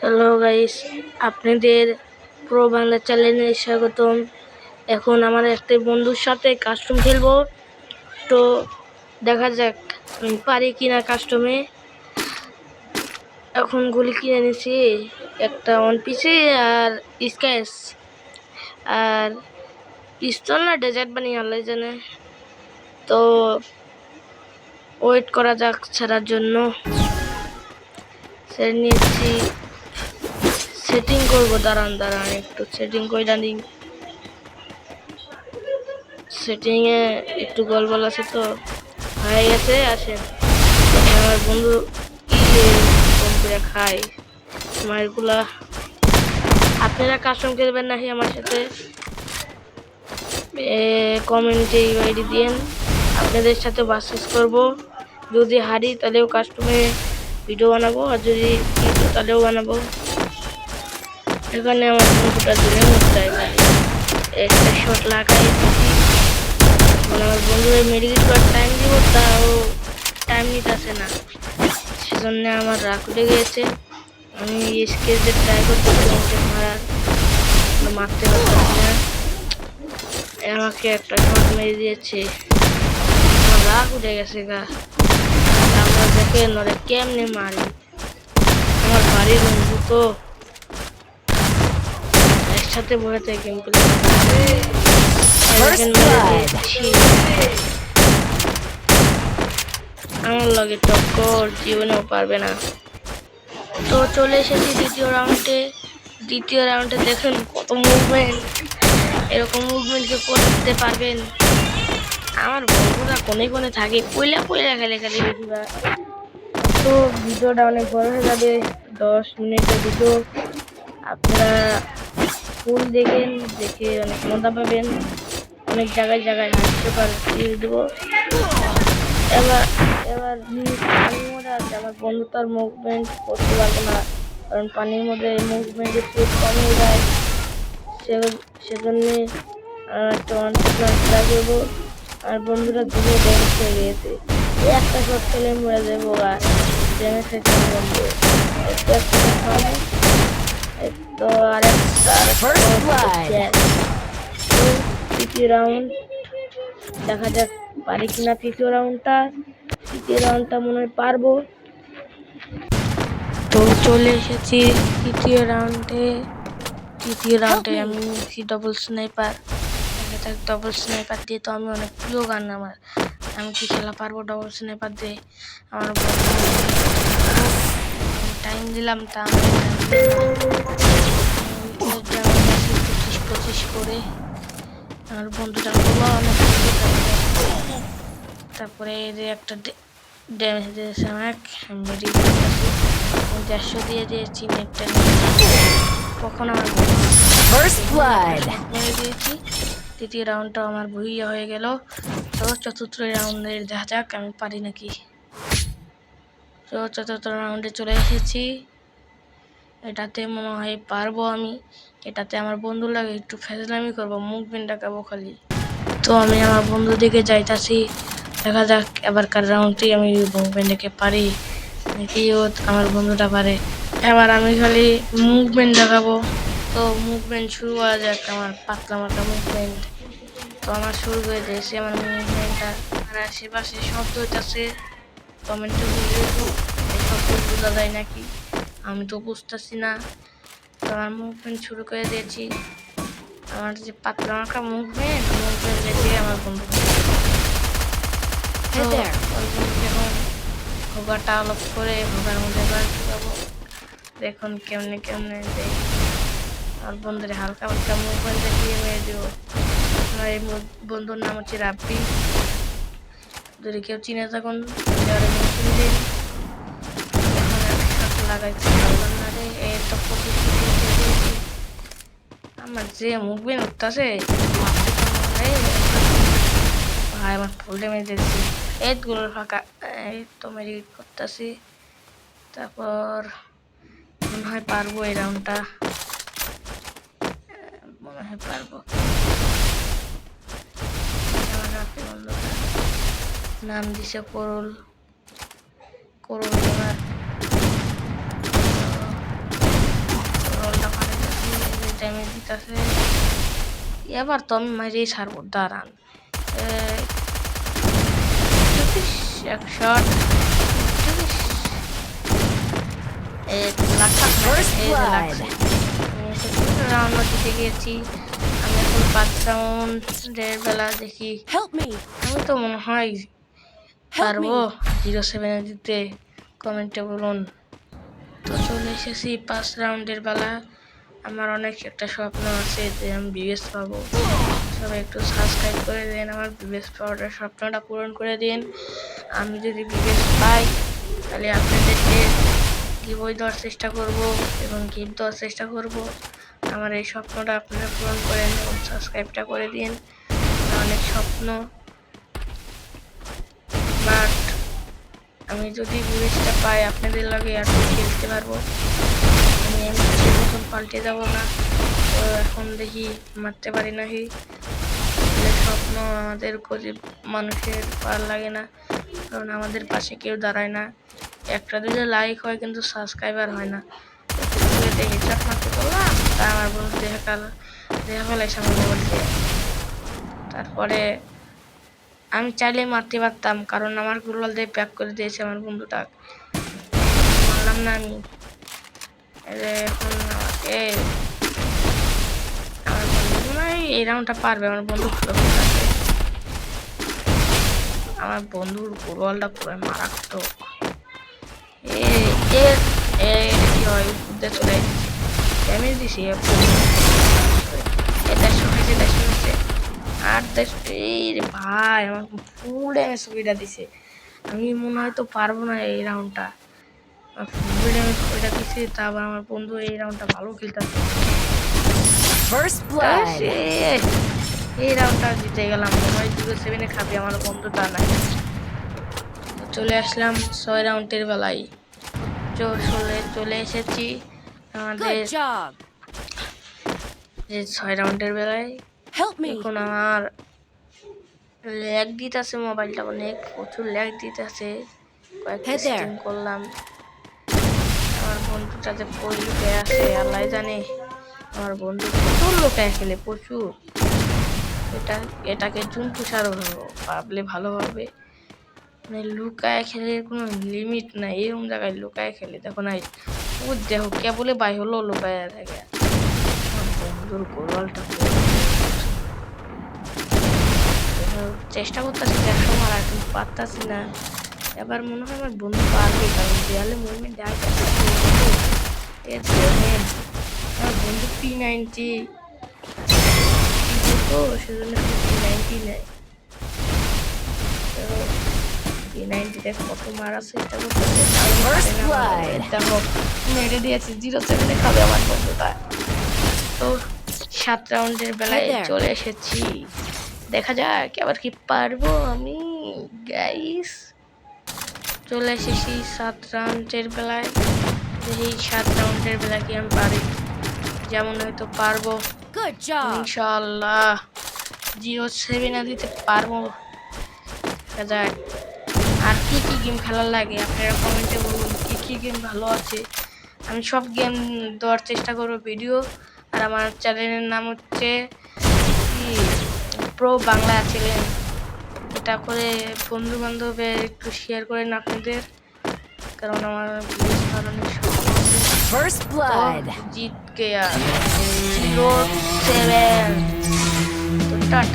Hello guys, আপনাদের pro Bangla চ্যানেলে স্বাগতম। এখন আমার একটা বন্ধুর সাথে কাস্টম খেলবো, তো দেখা যাক আমি পারি কিনা কাস্টমে। এখন গুলি কিনে নিয়েছি, একটা ওয়ান পিসে আর স্ক্যাচ আর পিস্তল না ডেজার্ট বানিয়ে আল্লাহ জানে। তো ওয়েট করা যাক ছাড়ার জন্য। সেট নিয়েছি, সেটিং করবো। দাঁড়ান একটু সেটিং করে জানি। সেটিং এ একটু গলবল আছে, তো হয়ে গেছে। আসেন, আমার বন্ধু কম করে খায় মায়েরগুলা। আপনারা কাস্টম খেলবেন নাকি আমার সাথে? কমেন্টে আইডি দিয়েন, আপনাদের সাথে ভার্সেস করব। যদি হারি তাহলেও কাস্টমে ভিডিও বানাবো, আর যদি জিতো তাহলেও বানাবো। এখানে আমার বন্ধুটা দূরে মরতে একটা শট লাগাই দিচ্ছি। আমার বন্ধুদের মেডিকেট করার টাইম দিব, তাও টাইম নিতেছে না, সেজন্য আমার রাগ উঠে গিয়েছে। আমি স্কেচের ট্রাই করতেছি ওকে মারার, মারতে পারতেছি না। আমাকে একটা শট মেরে দিয়েছে, আমার রাগ উঠে গেছে গা। আমরা দেখে নরে কেমনে মারি, আমার বাড়ির বন্ধু তো একসাথে বসে গেম প্লে আমার লগে টক্কর জীবনেও পারবে না। তো চলে এসেছি দ্বিতীয় রাউন্ডে দেখেন কত মুভমেন্ট। এরকম মুভমেন্ট কেউ করতে পারবেন? আমার বন্ধুরা কোনে কোনে থাকে, পয়লা খেলে বেশিরভাগ। তো ভিডিওটা অনেক বড় হয়ে যাবে, 10 মিনিটের ভিডিও। আপনারা ফুল দেখে অনেক মজা পাবেন। অনেক জায়গায় হাসতে পারছি দেবো। এবার পানির মধ্যে আছে, আমার বন্ধু তার মুভমেন্ট করতে পারবো না, কারণ পানির মধ্যে মুভমেন্ট একটু কম হয়ে যায়। সেজন্য একটা ট্রাই করবো। আর বন্ধুরা ঘুরে ড্যামেজ হয়ে গিয়েছে, একটা শট খেলে মরে যাবো। আর ড্যামেজ হয়েছে বন্ধু, তো তৃতীয় রাউন্ড দেখা যাক পারি কিনা। তৃতীয় রাউন্ডটা মনে হয় পারবো। তো চলে এসেছি তৃতীয় রাউন্ডে আমি নিয়েছি ডবল স্নাইপার দিয়ে। তো আমি অনেক প্রিয় গান আমার, আমি কি খেলা পারবো ডবল স্নাইপার দিয়ে? আমার টাইম দিলাম, তা পঁচিশ করে আমার বন্ধুটা অনেক। তারপরে এই যে একটা ড্যামেজ দিয়েছে আমাকে, আমি 150 দিয়ে দিয়েছি নেটটা। কখন আমার মেরে দিয়েছি। তৃতীয় রাউন্ডটা আমার ভুইয়া হয়ে গেল। তো চতুর্থ রাউন্ডে দেখা যাক আমি পারি নাকি। তো চতুর্থ রাউন্ডে চলে এসেছি, এটাতে মনে হয় পারবো আমি। এটাতে আমার বন্ধু লাগে একটু ফেজলামি করবো, মুভমেন্ট দেখাবো খালি। তো আমি আমার বন্ধু দিকে যাইতাছি, দেখা যাক এবারকার রাউন্ডটি আমি মুভমেন্ট দেখে পারি নাকি আমার বন্ধুটা পারে। এবার আমি খালি মুভমেন্ট দেখাবো। তো মুভমেন্ট শুরু করা যাক, আমার পাতলা মাথা মুভমেন্ট। তো আমার শুরু হয়ে দিয়েছে আমার মুভমেন্টটা। আর আশেপাশে শব্দ হইতেছে, কমেন্টে শব্দ বোঝা যায় নাকি আমি তো বুঝতেছি না। তো আমার মুভমেন্ট শুরু করে দিয়েছি। আমার যে পাতলা মাখা মুভমেন্ট দেখে আমার বন্ধু এখন ভোগাটা অলপ করে ভোগার মধ্যে যাবো। দেখুন কেমনে দেয় আমার বন্ধুরে হালকা মুভমেন্ট দেখিয়ে মেরে দিব। আমার এই বন্ধুর নাম হচ্ছে রাব্বি, যদি কেউ চিনে থাকুন লাগাইছি। আমার যে মুভমেন্ট উঠতেছে ভাই, আমার ফুল ড্যামেজ দিয়েছি। এইগুলোর ফাঁকা এই তো মেডিকেট করতেছি। তারপর মনে হয় পারবো এই রাউন্ডটা, মনে হয় পারবো। নাম দিছে করল ড্যামেজ দিতেছে। এবার তো আমি মারিয়ে ছাড়বো, দাঁড়ান। এক শট, রাউন্ড জিতে গিয়েছি আমি। এখন 5 রাউন্ডের বেলা দেখি। আমি তো মনে হয় পারবো 07 দিতে, কমেন্টে বলুন। তো চলে এসেছি 5 রাউন্ডের বেলা। আমার অনেক একটা স্বপ্ন আছে যে আমি বিএস পাবো। সবাই একটু সাবস্ক্রাইব করে দিন, আমার বিএস পাওয়ার স্বপ্নটা পূরণ করে দিন। আমি যদি বিএস পাই তাহলে আপনাদেরকে গিভওয়ে দেওয়ার চেষ্টা করব এবং গিফট দেওয়ার চেষ্টা করব। আমার এই স্বপ্নটা আপনারা পূরণ করে নিন এবং সাবস্ক্রাইবটা করে দিন। অনেক স্বপ্ন, বাট আমি যদি বিএসটা পাই আপনাদের লাগে আর খেলতে পারবো। আমি এমনি মতন পাল্টে যাব না। তো এখন দেখি মারতে পারি নাকি। স্বপ্ন আমাদের গরিব মানুষের ভালো লাগে না, কারণ আমাদের পাশে কেউ দাঁড়ায় না। একটা দিলে লাইক হয় কিন্তু সাবস্ক্রাইবার হয় না। হেডশট মারতে করলাম, তা আমার বন্ধু দেখা ফেলাইছে আমার মোবাইল দিয়ে। তারপরে আমি চাইলে মারতে পারতাম, কারণ আমার গুলাল দিয়ে প্যাক করে দিয়েছে আমার বন্ধুটা। মারলাম না আমি। এখন আমাকে আমার বন্ধু এই রাউন্ডটা পারবে। আমার বন্ধু আমার বন্ধুর গুলালটা পুরো মারাত্মক। কি হয় উঠতে চলে ড্যামেজ দিছি। আর ভাই আমার ফুল ড্যামেজ সুবিধা দিছে। আমি মনে হয় তো পারবো না এই রাউন্ডটা। ফুল ড্যামেজ সুবিধা দিছে, তারপর আমার বন্ধু এই রাউন্ডটা ভালো খেলতেছে। এই রাউন্ডটা জিতে গেলাম। মনে হয় 07 খাবি আমার বন্ধুটা নাই। চলে আসলাম 6 রাউন্ডের বেলায়। চলে এসেছি আমাদের যে 6 রাউন্ডের বেলায়। এখন আমার ল্যাগ দিতেছে মোবাইলটা, অনেক প্রচুর ল্যাগ দিতেছে। কয়েকটা স্ট্রিম করলাম। আমার বন্ধুটাতে লুকায় আছে, আল্লাহ জানে। আমার বন্ধু প্রচুর লুকায় খেলে, প্রচুর। এটাকে জুনপুষারও ভাবলে ভালো হবে। মানে লুকায় খেলে কোনো লিমিট নাই, এরকম জায়গায় লুকায় খেলে। দেখো না, ও দেখো কেবলে বাই হলো লুকায় থাকে। বন্ধুর গোলটা চেষ্টা করতেছি 100 মারা, কিন্তু পারতাছি না। এবার মনে হয় আমার বন্ধু পারবে, কারণ দেয়ালে মুভমেন্ট আমার বন্ধু P90 তো সেজন্য P90 নেয়। P90 কত মারা চেষ্টা করতেছে, দেখো মেরে দিয়েছে। 07 খাবে আমার বন্ধুটা। তো 7 রাউন্ডের বেলায় চলে এসেছি, দেখা যাক এবার কি পারবো আমি। গাইস চলে এসেছি 7 রাউন্ডের বেলায়। এই 7 রাউন্ডের বেলায় কি আমি পারি, যেমন হয়তো পারবো ইনশাআল্লাহ। 07 দিতে পারবো, দেখা যাক। আর কি কি গেম খেলার লাগে আপনারা কমেন্টে বলুন, কি কি গেম ভালো আছে। আমি সব গেম দেওয়ার চেষ্টা করবো ভিডিও। আর আমার চ্যানেলের নাম হচ্ছে প্রো বাংলা চ্যানেল। এটা করে বন্ধু বান্ধবের একটু শেয়ার করেন আপনাদের, কারণ আমার জিত গেয়া 07।